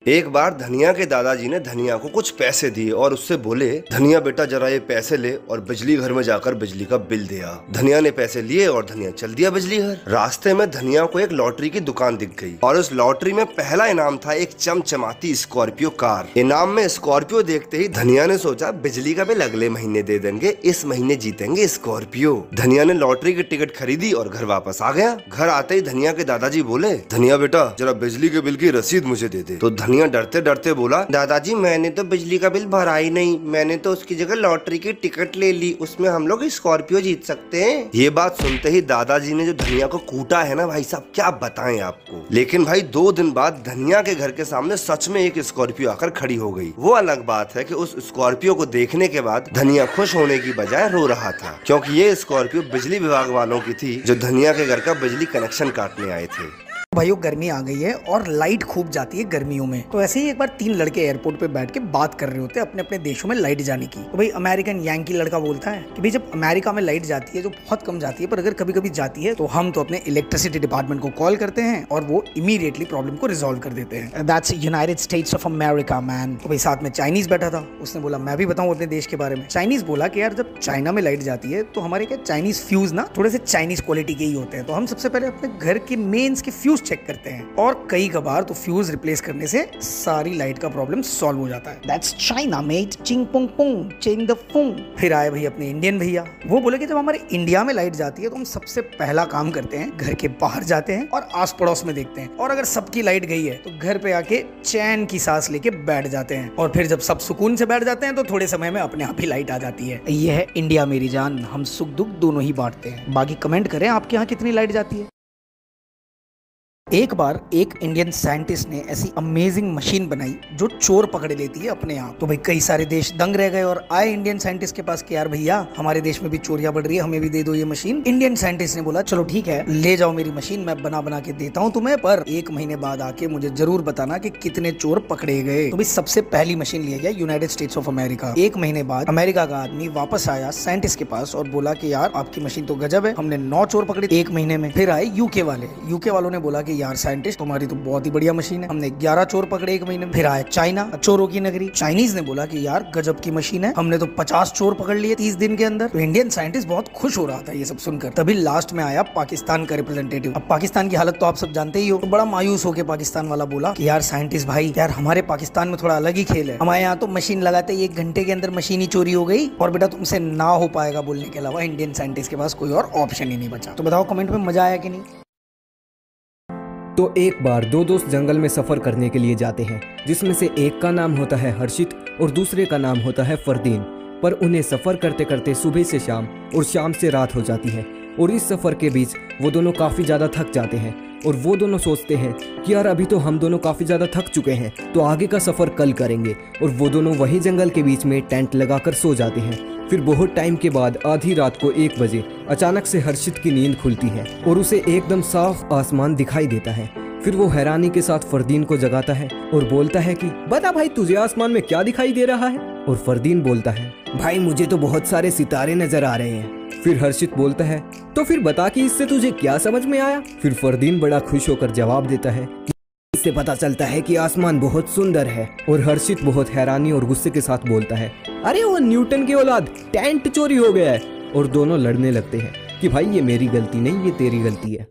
एक बार धनिया के दादाजी ने धनिया को कुछ पैसे दिए और उससे बोले, धनिया बेटा जरा ये पैसे ले और बिजली घर में जाकर बिजली का बिल दे आ। धनिया ने पैसे लिए और धनिया चल दिया बिजली घर। रास्ते में धनिया को एक लॉटरी की दुकान दिख गई और उस लॉटरी में पहला इनाम था एक चमचमाती स्कॉर्पियो कार। इनाम में स्कॉर्पियो देखते ही धनिया ने सोचा बिजली का बिल अगले महीने दे देंगे, इस महीने जीतेंगे स्कॉर्पियो। धनिया ने लॉटरी की टिकट खरीदी और घर वापस आ गया। घर आते ही धनिया के दादाजी बोले, धनिया बेटा जरा बिजली के बिल की रसीद मुझे दे दे। तो धनिया डरते डरते बोला, दादाजी मैंने तो बिजली का बिल भरा ही नहीं, मैंने तो उसकी जगह लॉटरी की टिकट ले ली, उसमें हम लोग स्कॉर्पियो जीत सकते हैं। ये बात सुनते ही दादाजी ने जो धनिया को कूटा है ना भाई साहब, क्या बताएं आपको। लेकिन भाई 2 दिन बाद धनिया के घर के सामने सच में एक स्कॉर्पियो आकर खड़ी हो गई। वो अलग बात है कि उस स्कॉर्पियो को देखने के बाद धनिया खुश होने की बजाय रो रहा था, क्योंकि ये स्कॉर्पियो बिजली विभाग वालों की थी जो धनिया के घर का बिजली कनेक्शन काटने आए थे। भाइयों गर्मी आ गई है और लाइट खूब जाती है गर्मियों में। तो ऐसे ही एक बार 3 लड़के एयरपोर्ट पे बैठ के बात कर रहे होते हैं अपने अपने देशों में लाइट जाने की। तो भाई अमेरिकन यांकी लड़का बोलता है कि भाई जब अमेरिका में लाइट जाती है जो बहुत कम जाती है, पर अगर कभी कभी जाती है तो हम तो अपने इलेक्ट्रिसिटी डिपार्टमेंट को कॉल करते हैं और वो इमीडिएटली प्रॉब्लम को रिजॉल्व कर देते हैं। That's United states of America man. तो भाई साथ में चाइनीज बैठा था, उसने बोला मैं भी बताऊं अपने देश के बारे में। चाइनीज बोला कि यार जब चाइना में लाइट जाती है तो हमारे क्या चाइनीज फ्यूज ना थोड़े से चाइनीज क्वालिटी के ही होते हैं, तो हम सबसे पहले अपने घर के मेन्स के फ्यूज चेक करते हैं और कई कबार तो फ्यूज रिप्लेस करने से सारी लाइट का प्रॉब्लम सॉल्व हो जाता है। That's China mate, चिंग पुंग पुंग, चिंग द पुंग। फिर आए भाई अपने इंडियन भैया, वो बोले कि जब हमारे इंडिया में लाइट जाती है तो हम सबसे पहला काम करते हैं घर के बाहर जाते हैं और आस पड़ोस में देखते हैं, और अगर सबकी लाइट गई है तो घर पे आके चैन की सांस लेके बैठ जाते हैं, और फिर जब सब सुकून से बैठ जाते हैं तो थोड़े समय में अपने आप ही लाइट आ जाती है। ये है इंडिया मेरी जान, हम सुख दुख दोनों ही बांटते हैं। बाकी कमेंट करें आपके यहाँ कितनी लाइट जाती है। एक बार एक इंडियन साइंटिस्ट ने ऐसी अमेजिंग मशीन बनाई जो चोर पकड़े लेती है अपने आप। तो भाई कई सारे देश दंग रह गए और आए इंडियन साइंटिस्ट के पास कि यार भैया हमारे देश में भी चोरियां बढ़ रही है, हमें भी दे दो ये मशीन। इंडियन साइंटिस्ट ने बोला चलो ठीक है ले जाओ मेरी मशीन, मैं बना बना के देता हूँ तुम्हें, पर 1 महीने बाद आके मुझे जरूर बताना कि कितने चोर पकड़े गए। तो भाई सबसे पहली मशीन लिया गया यूनाइटेड स्टेट्स ऑफ अमेरिका। 1 महीने बाद अमेरिका का आदमी वापस आया साइंटिस्ट के पास और बोला कि यार आपकी मशीन तो गजब है, हमने 9 चोर पकड़े 1 महीने में। फिर आए यूके वाले, यूके वालों ने बोला कि यार साइंटिस्ट तुम्हारी तो बहुत ही बढ़िया मशीन है, हमने 11 चोर पकड़े 1 महीने में। फिर आया चाइना, चोरों की नगरी, चाइनीज ने बोला कि यार गजब की मशीन है, हमने तो 50 चोर पकड़ लिए 30 दिन के अंदर। तो इंडियन साइंटिस्ट बहुत खुश हो रहा था ये सब सुनकर। तभी लास्ट में आया पाकिस्तान का रिप्रेजेंटेटिव। अब पाकिस्तान की हालत तो आप सब जानते ही हो, तो बड़ा मायूस होकर पाकिस्तान वाला बोला कि यार साइंटिस्ट भाई यार हमारे पाकिस्तान में थोड़ा अलग ही खेल है, हमारे यहाँ तो मशीन लगाते ही 1 घंटे के अंदर मशीन ही चोरी हो गई और बेटा तुमसे ना हो पाएगा बोलने के अलावा इंडियन साइंटिस्ट के पास कोई और ऑप्शन ही नहीं बचा। तो बताओ कमेंट में मजा आया कि नहीं। तो एक बार 2 दोस्त जंगल में सफ़र करने के लिए जाते हैं, जिसमें से एक का नाम होता है हर्षित और दूसरे का नाम होता है फरदीन। पर उन्हें सफ़र करते करते सुबह से शाम और शाम से रात हो जाती है, और इस सफ़र के बीच वो दोनों काफ़ी ज़्यादा थक जाते हैं। और वो दोनों सोचते हैं कि यार अभी तो हम दोनों काफ़ी ज़्यादा थक चुके हैं, तो आगे का सफ़र कल करेंगे। और वो दोनों वही जंगल के बीच में टेंट लगाकर सो जाते हैं। फिर बहुत टाइम के बाद आधी रात को 1 बजे अचानक से हर्षित की नींद खुलती है और उसे एकदम साफ आसमान दिखाई देता है। फिर वो हैरानी के साथ फरदीन को जगाता है और बोलता है कि बता भाई तुझे आसमान में क्या दिखाई दे रहा है। और फरदीन बोलता है भाई मुझे तो बहुत सारे सितारे नजर आ रहे हैं। फिर हर्षित बोलता है तो फिर बता कि इससे तुझे क्या समझ में आया। फिर फरदीन बड़ा खुश होकर जवाब देता है कि इससे पता चलता है कि आसमान बहुत सुंदर है। और हर्षित बहुत हैरानी और गुस्से के साथ बोलता है अरे वो न्यूटन की औलाद, टेंट चोरी हो गया है। और दोनों लड़ने लगते हैं कि भाई ये मेरी गलती नहीं, ये तेरी गलती है।